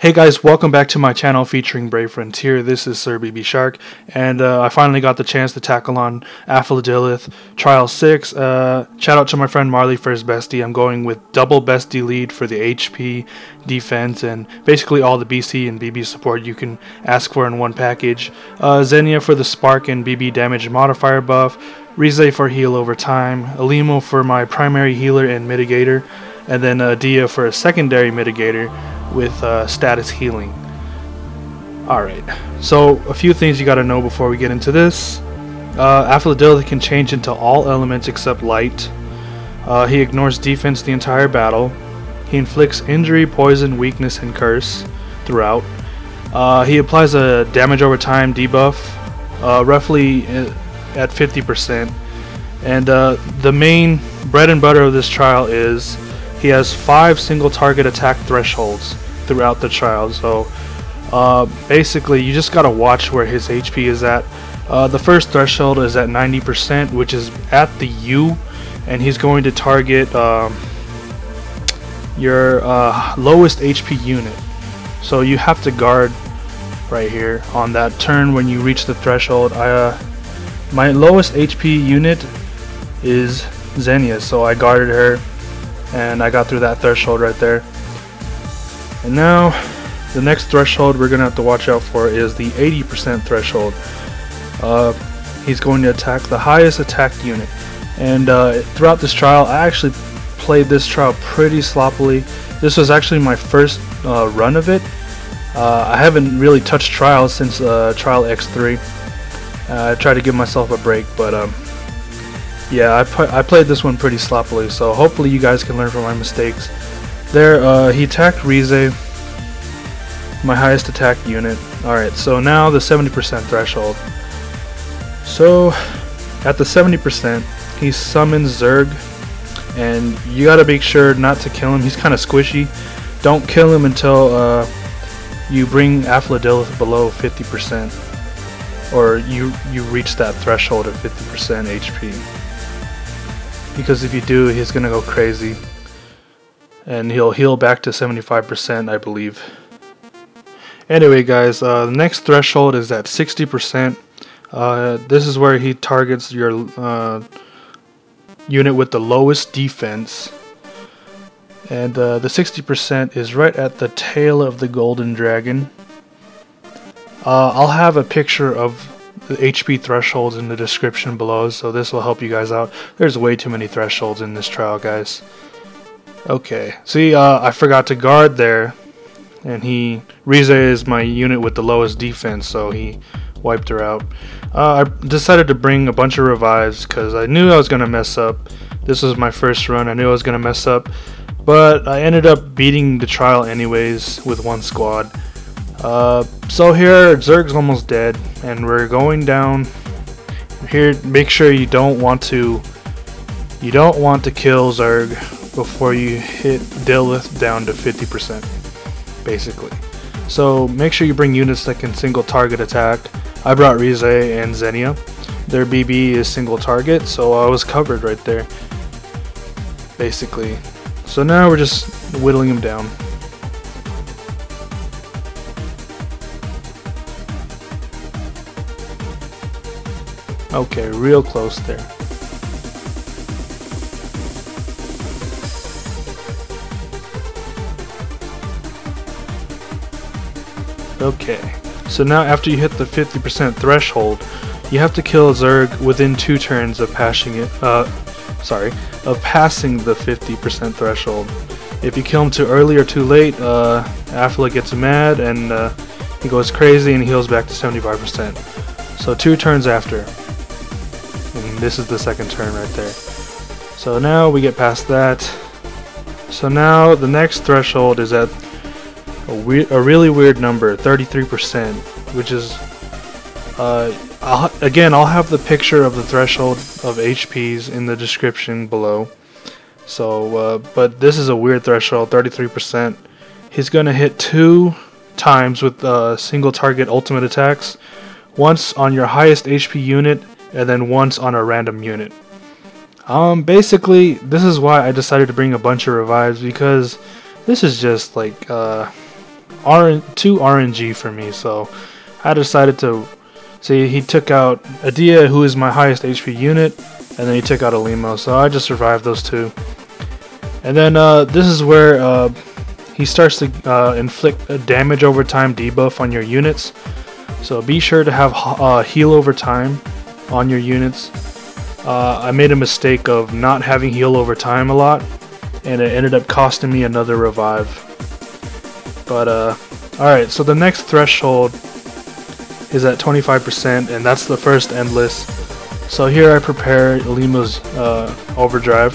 Hey guys, welcome back to my channel featuring Bravehearts here. This is Sir BB Shark, and I finally got the chance to tackle on Afla Dilith Trial 6. Shout out to my friend Marley for his bestie. I'm going with double bestie lead for the HP, defense, and basically all the BC and BB support you can ask for in one package. Xenia for the spark and BB damage modifier buff, Rize for heal over time, Alimo for my primary healer and mitigator, and then Dia for a secondary mitigator with status healing. Alright, so a few things you gotta know before we get into this. Afla Dilith can change into all elements except light. He ignores defense the entire battle. He inflicts injury, poison, weakness, and curse throughout. He applies a damage over time debuff, roughly at 50%. And the main bread and butter of this trial is he has 5 single target attack thresholds throughout the trial. So basically you just gotta watch where his HP is at. The first threshold is at 90%, which is at the U, and he's going to target your lowest HP unit. So you have to guard right here on that turn when you reach the threshold. My lowest HP unit is Xenia, so I guarded her and I got through that threshold right there. And now the next threshold we're gonna have to watch out for is the 80% threshold. He's going to attack the highest attack unit, and throughout this trial I actually played this trial pretty sloppily. This was actually my first run of it. I haven't really touched trials since Karl Ex Trial. I tried to give myself a break, but yeah, I played this one pretty sloppily, so hopefully you guys can learn from my mistakes. There, he attacked Rize, my highest attack unit. Alright, so now the 70% threshold. So, at the 70%, he summons Zerg, and you gotta make sure not to kill him. He's kinda squishy. Don't kill him until you bring Afla Dilith below 50%, or you reach that threshold of 50% HP. Because if you do, he's gonna go crazy, and he'll heal back to 75%, I believe. Anyway guys, the next threshold is at 60%. This is where he targets your unit with the lowest defense, and the 60% is right at the tail of the golden dragon. I'll have a picture of the HP thresholds in the description below, so this will help you guys out. There's way too many thresholds in this trial, guys. Okay, see, I forgot to guard there, and Rize is my unit with the lowest defense, so he wiped her out. I decided to bring a bunch of revives because I knew I was gonna mess up. This was my first run. I knew I was gonna mess up, but I ended up beating the trial anyways with one squad. So here Zerg's almost dead, and we're going down here. Make sure you don't want to kill Zerg before you hit Dilith down to 50%, basically. So make sure you bring units that can single target attack. I brought Rize and Xenia. Their BB is single target, so I was covered right there, basically. So now we're just whittling him down. Okay, real close there. Okay, so now after you hit the 50% threshold, you have to kill Zerg within 2 turns of passing the 50% threshold. If you kill him too early or too late, Afla gets mad and he goes crazy and heals back to 75%. So 2 turns after. And this is the second turn right there. So now we get past that. So now the next threshold is at a really weird number, 33%, which is I'll have the picture of the threshold of HPs in the description below. So but this is a weird threshold, 33%. He's gonna hit 2 times with single target ultimate attacks, once on your highest HP unit and then once on a random unit. Basically, this is why I decided to bring a bunch of revives, because this is just like too RNG for me, so I decided to see. He took out Adia, who is my highest HP unit, and then he took out Alimo, so I just survived those two. And then this is where he starts to inflict a damage over time debuff on your units. So be sure to have heal over time on your units. I made a mistake of not having heal over time a lot, and it ended up costing me another revive. But alright, so the next threshold is at 25%, and that's the first endless. So here I prepare Alimo's overdrive,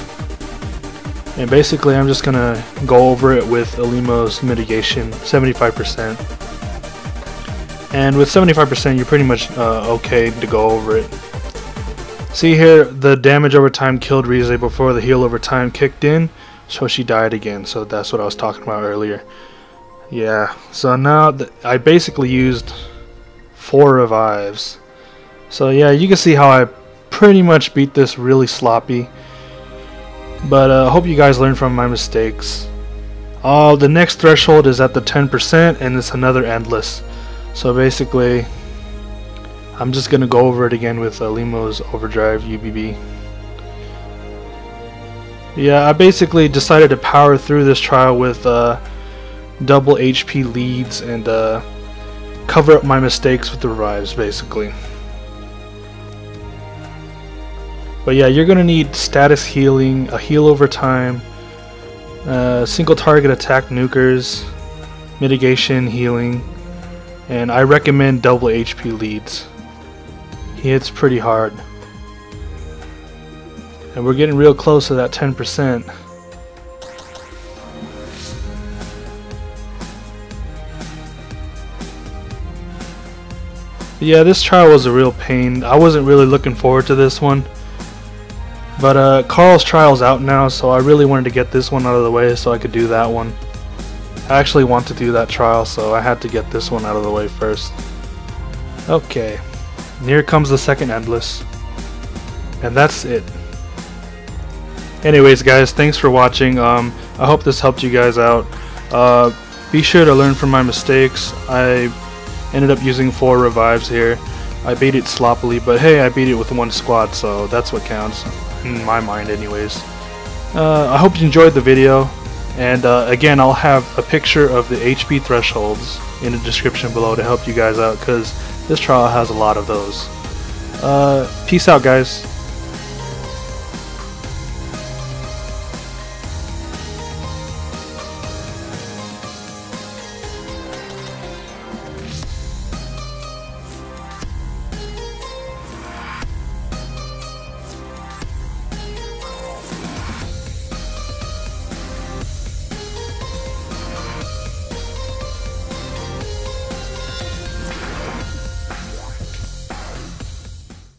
and basically I'm just gonna go over it with Alimo's mitigation 75%. And with 75% you're pretty much okay to go over it. See here, the damage over time killed Rize before the heal over time kicked in, so she died again. So that's what I was talking about earlier. Yeah, so now I basically used 4 revives. So yeah, you can see how I pretty much beat this really sloppy. But I hope you guys learned from my mistakes. The next threshold is at the 10%, and it's another endless. So basically, I'm just gonna go over it again with Alimo's overdrive UBB. Yeah, I basically decided to power through this trial with double HP leads and cover up my mistakes with the revives, basically. But yeah, you're gonna need status healing, a heal over time, single target attack nukers, mitigation healing, and I recommend double HP leads. He hits pretty hard. And we're getting real close to that 10%. Yeah, this trial was a real pain. I wasn't really looking forward to this one. But Karl's trial's out now, so I really wanted to get this one out of the way so I could do that one. I actually want to do that trial, so I had to get this one out of the way first. Okay, and here comes the second endless. And that's it. Anyways guys, thanks for watching. I hope this helped you guys out. Be sure to learn from my mistakes. I ended up using 4 revives here. I beat it sloppily, but hey, I beat it with 1 squad, so that's what counts, in my mind anyways. I hope you enjoyed the video, and again, I'll have a picture of the HP thresholds in the description below to help you guys out, because this trial has a lot of those. Peace out guys.